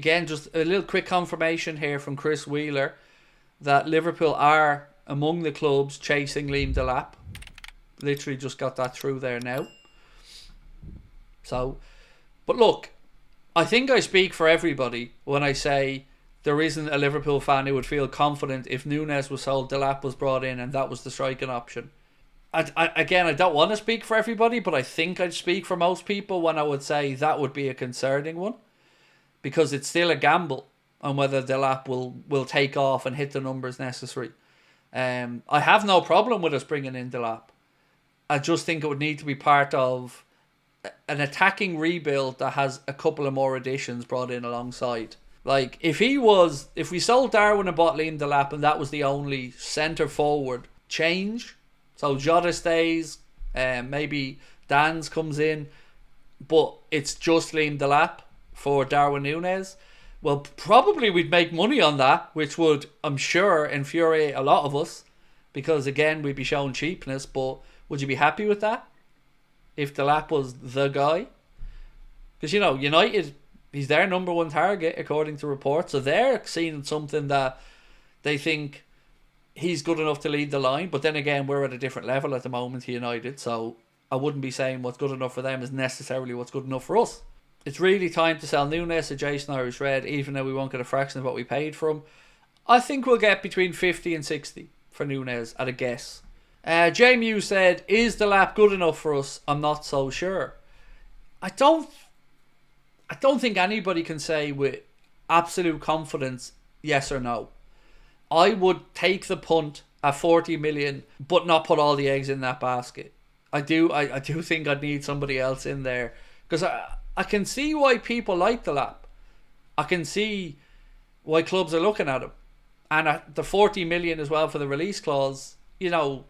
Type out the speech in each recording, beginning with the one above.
again, just a little quick confirmation here from Chris Wheeler that Liverpool are among the clubs chasing Liam Delap. Literally just got that through there now. So, but look, I think I speak for everybody when I say there isn't a Liverpool fan who would feel confident if Núñez was sold, Delap was brought in, and that was the striking option. I don't want to speak for everybody, but I think I'd speak for most people when I would say that would be a concerning one, because it's still a gamble on whether Delap will take off and hit the numbers necessary. I have no problem with us bringing in Delap. I just think it would need to be part of an attacking rebuild that has a couple of more additions brought in alongside. Like, if we sold Darwin and bought Liam Delap and that was the only centre forward change, so Jota stays, maybe Dan's comes in, but it's just Liam Delap for Darwin Núñez, well, probably we'd make money on that, which would, I'm sure, infuriate a lot of us, because again, we'd be showing cheapness. But would you be happy with that if Delap was the guy? Because, you know, United, he's their number one target according to reports, so they're seeing something that they think he's good enough to lead the line. But then again, we're at a different level at the moment to United, so I wouldn't be saying what's good enough for them is necessarily what's good enough for us. It's really time to sell Núñez to Jason Irish Red, even though we won't get a fraction of what we paid for him. I think we'll get between 50 and 60 for Núñez at a guess. J Mew said, is Delap good enough for us? I'm not so sure. I don't think anybody can say with absolute confidence yes or no. I would take the punt at 40 million, but not put all the eggs in that basket. I do think I'd need somebody else in there, because I can see why people like Delap. I can see why clubs are looking at him. And at the 40 million as well for the release clause, you know,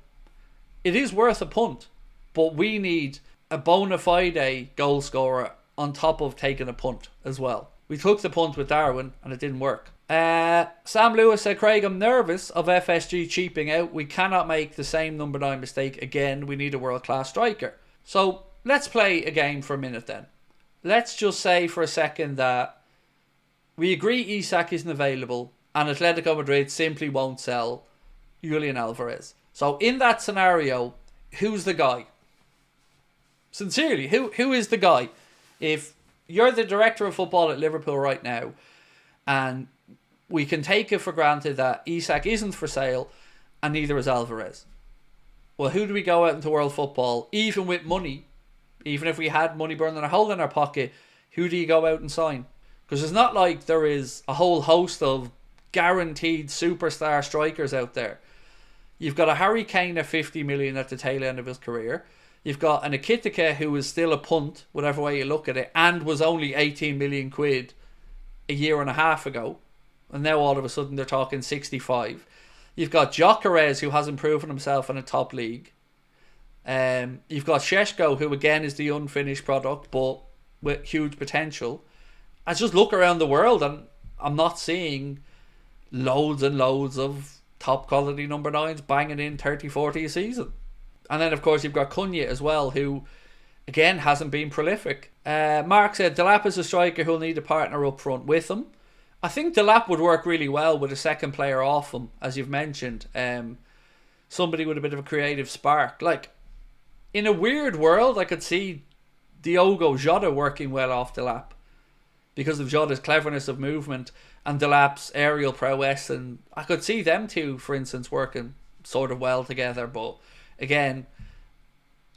it is worth a punt. But we need a bona fide goal scorer on top of taking a punt as well. We took the punt with Darwin and it didn't work. Sam Lewis said, Craig, I'm nervous of FSG cheaping out. We cannot make the same number 9 mistake again. We need a world-class striker. So let's play a game for a minute then. Let's just say for a second that we agree Isak isn't available and Atletico Madrid simply won't sell Julian Alvarez. So in that scenario, who's the guy? Sincerely, who is the guy? If you're the director of football at Liverpool right now, and we can take it for granted that Isak isn't for sale and neither is Alvarez, well, who do we go out into world football, even with money? Even if we had money burning a hole in our pocket, who do you go out and sign? Because it's not like there is a whole host of guaranteed superstar strikers out there. You've got a Harry Kane at 50 million at the tail end of his career. You've got an Ekitike who is still a punt, whatever way you look at it, and was only 18 million quid a year and a half ago. And now all of a sudden they're talking 65. You've got Gyökeres who hasn't proven himself in a top league. You've got Šeško, who again is the unfinished product but with huge potential. I just look around the world and I'm not seeing loads and loads of top quality number 9s banging in 30-40 a season. And then of course you've got Cunha as well, who again hasn't been prolific. Mark said Delap is a striker who'll need a partner up front with him. I think Delap would work really well with a second player off him, as you've mentioned. Somebody with a bit of a creative spark. Like, in a weird world, I could see Diogo Jota working well off Delap because of Jota's cleverness of movement and Delap's aerial prowess, and I could see them two, for instance, working sort of well together. But again,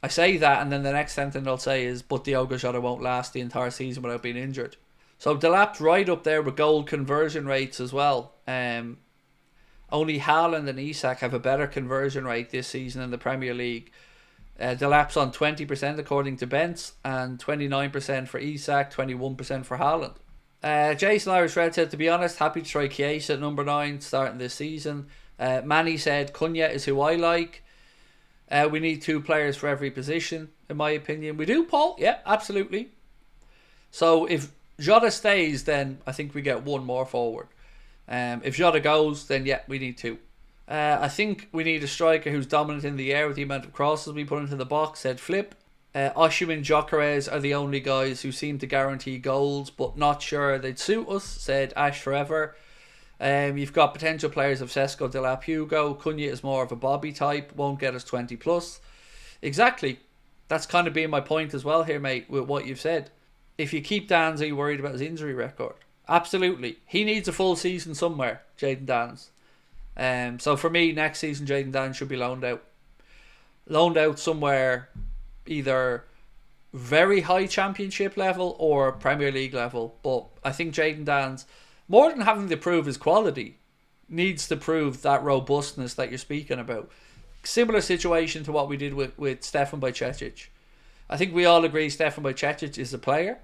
I say that and then the next sentence I'll say is, but Diogo Jota won't last the entire season without being injured. So Delap's right up there with goal conversion rates as well. Only Haaland and Isak have a better conversion rate this season in the Premier League. Delap's on 20% according to Bents, and 29% for Isak, 21% for Haaland. Jason Irish Red said, to be honest, happy to try Chiesa at number 9 starting this season. Manny said, Cunha is who I like. We need 2 players for every position, in my opinion. We do, Paul? Yeah, absolutely. So if Jota stays, then I think we get 1 more forward. If Jota goes, then yeah, we need 2. I think we need a striker who's dominant in the air with the amount of crosses we put into the box, said Flip. Oshu and Gyökeres are the only guys who seem to guarantee goals, but not sure they'd suit us, said Ash Forever. You've got potential players of Sesko, Delap, Hugo. Cunha is more of a Bobby type, won't get us 20 plus. Exactly. That's kind of been my point as well here, mate, with what you've said. If you keep Dans, are you worried about his injury record? Absolutely. He needs a full season somewhere, Jayden Dans. So for me, next season, Jayden Dans should be loaned out. Loaned out somewhere, either very high championship level or Premier League level. But I think Jayden Dans, more than having to prove his quality, needs to prove that robustness that you're speaking about. Similar situation to what we did with Stefan Bajcetic. I think we all agree Stefan Bajcetic is a player,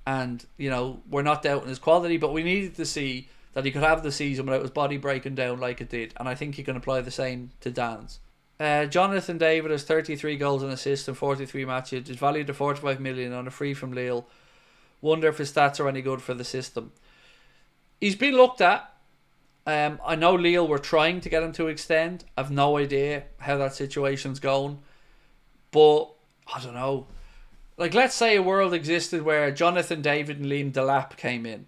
and we're not doubting his quality, but we needed to see that he could have the season without his body breaking down like it did, and I think he can apply the same to Dans. Jonathan David has 33 goals and assists in 43 matches. Is valued at 45 million on a free from Lille. Wonder if his stats are any good for the system. He's been looked at. I know Lille were trying to get him to extend. I've no idea how that situation's going, but I don't know. Like, let's say a world existed where Jonathan David and Liam Delap came in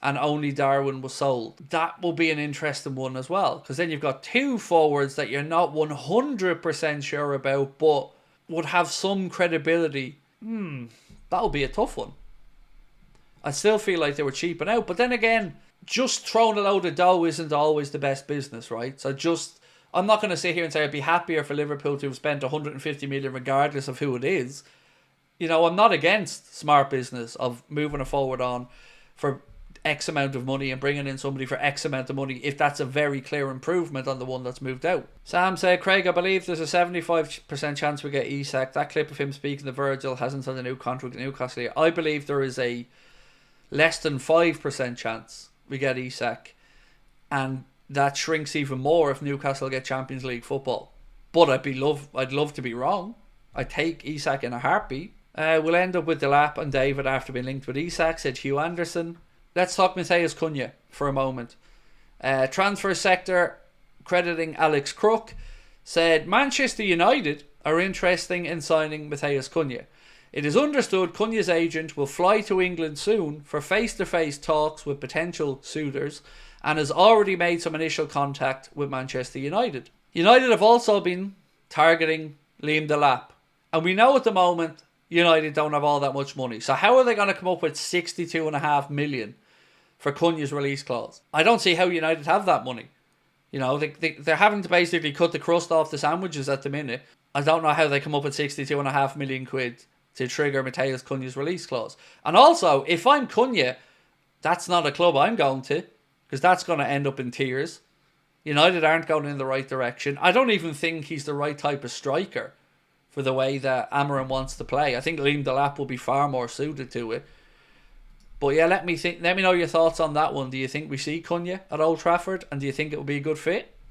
and only Darwin was sold. That will be an interesting one as well, because then you've got two forwards that you're not 100% sure about but would have some credibility. That'll be a tough one. I still feel like they were cheaping out, but then again, just throwing a load of dough isn't always the best business, right? So I'm not going to sit here and say I'd be happier for Liverpool to have spent 150 million regardless of who it is. I'm not against smart business of moving a forward on for X amount of money and bringing in somebody for X amount of money if that's a very clear improvement on the one that's moved out. Sam said, Craig, I believe there's a 75% chance we get Isak. That clip of him speaking to Virgil hasn't signed a new contract in Newcastle yet. I believe there is a less than 5% chance we get Isak, and that shrinks even more if Newcastle get Champions League football. But I'd love to be wrong. I'd take Isak in a heartbeat. We'll end up with Delap and David after being linked with Isak, said Hugh Anderson. Let's talk Matheus Cunha for a moment. Transfer sector, crediting Alex Crook, said Manchester United are interested in signing Matheus Cunha. It is understood Cunha's agent will fly to England soon for face-to-face talks with potential suitors and has already made some initial contact with Manchester United. United have also been targeting Liam Delap. And we know at the moment United don't have all that much money. So how are they going to come up with 62.5 million for Cunha's release clause? I don't see how United have that money. They're having to basically cut the crust off the sandwiches at the minute. I don't know how they come up with 62.5 million quid to trigger Matheus Cunha's release clause. And also, if I'm Cunha, that's not a club I'm going to, because that's going to end up in tears. United aren't going in the right direction. I don't even think he's the right type of striker for the way that Amarim wants to play. I think Liam Delap will be far more suited to it. But yeah, let me know your thoughts on that one. Do you think we see Cunha at Old Trafford, and do you think it will be a good fit?